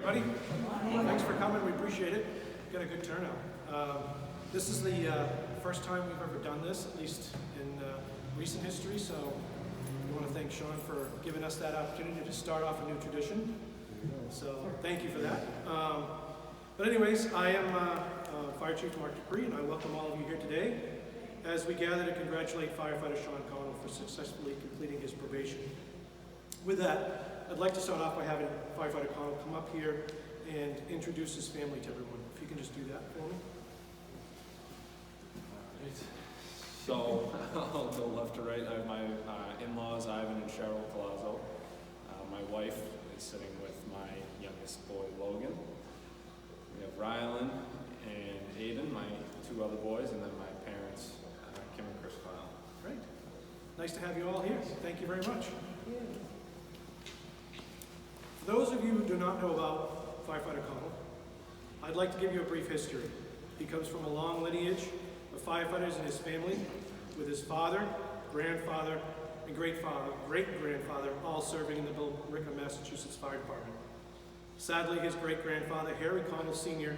everybody. Thanks for coming. We appreciate it. Got a good turnout. This is the first time we've ever done this, at least in recent history. So we want to thank Sean for giving us that opportunity to start off a new tradition. So thank you for that. But anyways, I am Fire Chief Mark Dupree, and I welcome all of you here today as we gather to congratulate firefighter Sean Connell for successfully completing his probation. With that, I'd like to start off by having firefighter Connell come up here and introduce his family to everyone. If you can just do that for me. All right. So I'll go left to right. I have my in-laws, Ivan and Cheryl Palazzo. My wife is sitting with my youngest boy, Logan. We have Rylan and Aiden, my two other boys, and then my parents, Kim and Chris Connell. Great. Nice to have you all here. Thank you very much. For those of you who do not know about firefighter Connell, I'd like to give you a brief history. He comes from a long lineage of firefighters in his family, with his father, grandfather, and great-grandfather all serving in the Billerica, Massachusetts Fire Department. Sadly, his great-grandfather, Harry Connell Sr.,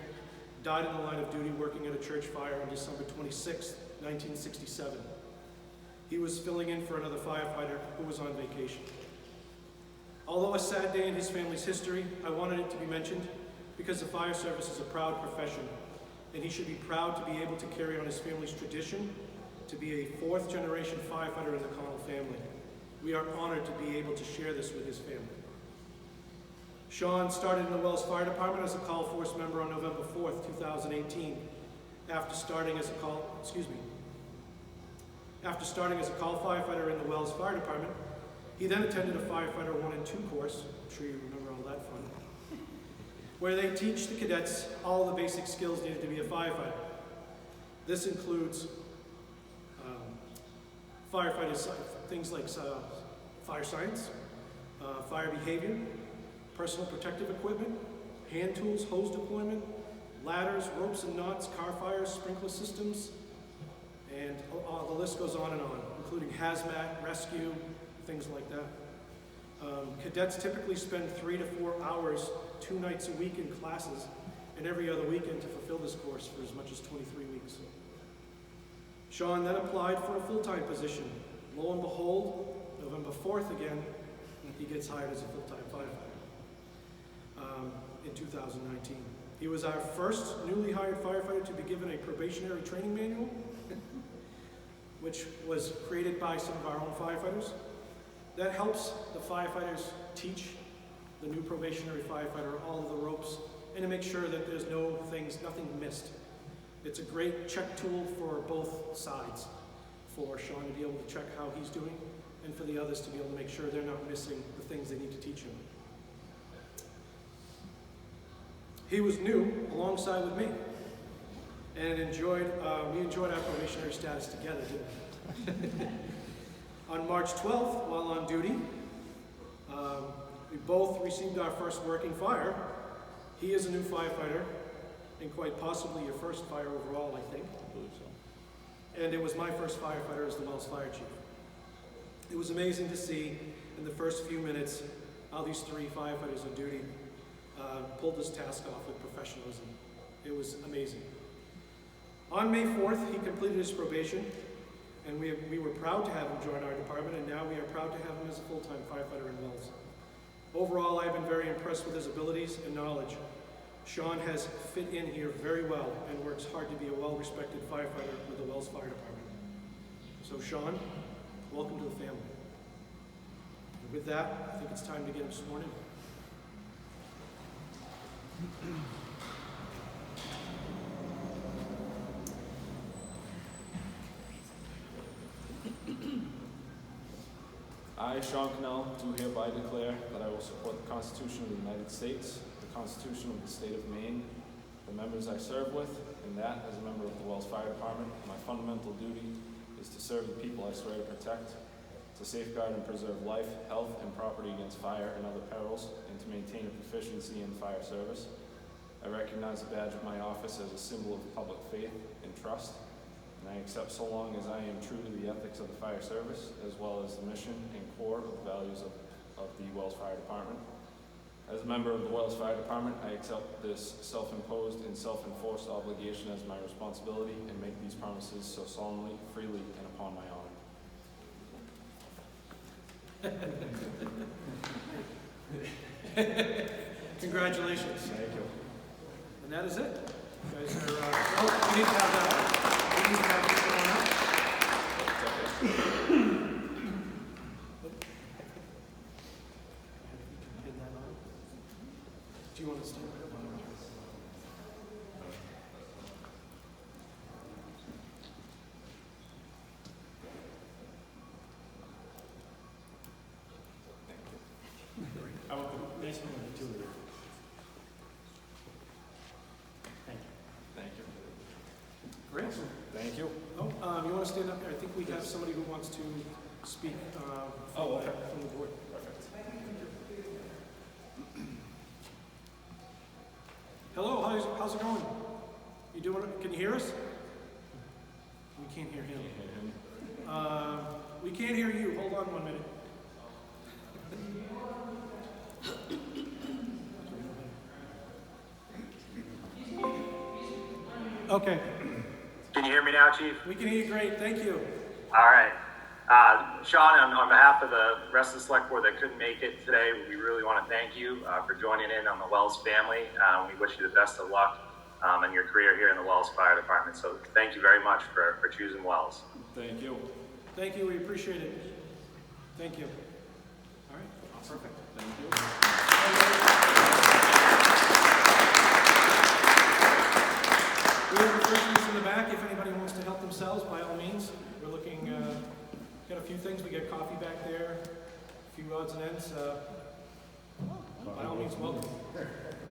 died in the line of duty working at a church fire on December 26, 1967. He was filling in for another firefighter who was on vacation. Although a sad day in his family's history, I wanted it to be mentioned because the fire service is a proud profession, and he should be proud to be able to carry on his family's tradition to be a fourth-generation firefighter in the Connell family. We are honored to be able to share this with his family. Sean started in the Wells Fire Department as a call force member on November 4th, 2018. After starting as a call firefighter in the Wells Fire Department, he then attended a firefighter 1 and 2 course, I'm sure you remember all that fun, where they teach the cadets all the basic skills needed to be a firefighter. This includes firefighters, things like fire science, fire behavior, personal protective equipment, hand tools, hose deployment, ladders, ropes and knots, car fires, sprinkler systems, and the list goes on, including hazmat, rescue, things like that. Cadets typically spend 3 to 4 hours 2 nights a week in classes and every other weekend to fulfill this course for as much as 23 weeks. Sean then applied for a full-time position. Lo and behold, November 4th again, he gets hired as a full-time firefighter in 2019. He was our first newly hired firefighter to be given a probationary training manual, which was created by some of our own firefighters. That helps the firefighters teach the new probationary firefighter all of the ropes and to make sure that there's nothing missed. It's a great check tool for both sides, for Sean to be able to check how he's doing and for the others to be able to make sure they're not missing the things they need to teach him. He was new alongside with me and we enjoyed our probationary status together, didn't we? On March 12th, while on duty, we both received our first working fire. He is a new firefighter, and quite possibly your first fire overall, I think. I believe so. And it was my first firefighter as the Wells Fire Chief. It was amazing to see in the first few minutes how these 3 firefighters on duty pulled this task off with professionalism. It was amazing. On May 4th, he completed his probation, and we were proud to have him join our department, and now we are proud to have him as a full-time firefighter in Wells. Overall, I've been very impressed with his abilities and knowledge. Sean has fit in here very well and works hard to be a well-respected firefighter with the Wells Fire Department. So Sean, welcome to the family. And with that, I think it's time to get him sworn in. I, Sean Connell, do hereby declare that I will support the Constitution of the United States, the Constitution of the State of Maine, the members I serve with, and that, as a member of the Wells Fire Department, my fundamental duty is to serve the people I swear to protect, to safeguard and preserve life, health, and property against fire and other perils, and to maintain a proficiency in fire service. I recognize the badge of my office as a symbol of public faith and trust, and I accept so long as I am true to the ethics of the fire service, as well as the mission and core of the values of the Wells Fire Department. As a member of the Wells Fire Department, I accept this self-imposed and self-enforced obligation as my responsibility and make these promises so solemnly, freely, and upon my honor. Congratulations. Thank you. And that is it. You guys are, oh, we need to have that. We need to have this going up. Pin that on. Do you want to stand up? I want the nice one with the two of you. Thank you. Thank you. Great. Thank you. Oh, you want to stand up here? I think we have somebody who wants to speak from the board. Perfect. Hello, how's it going? You doing? Can you hear us? We can't hear him. We can't hear you. Hold on 1 minute. Okay, Can you hear me now, Chief? we can hear you great. Thank you. All right. Sean, on behalf of the rest of the select board that couldn't make it today, we really want to thank you for joining in on the Wells family. We wish you the best of luck in your career here in the Wells Fire Department. So thank you very much for choosing Wells. Thank you. Thank you. We appreciate it. Thank you. All right. Perfect. Thank you. We have refreshments in the back. If anybody wants to help themselves, by all means. We're looking, got a few things. We got coffee back there, a few odds and ends. By all means, welcome.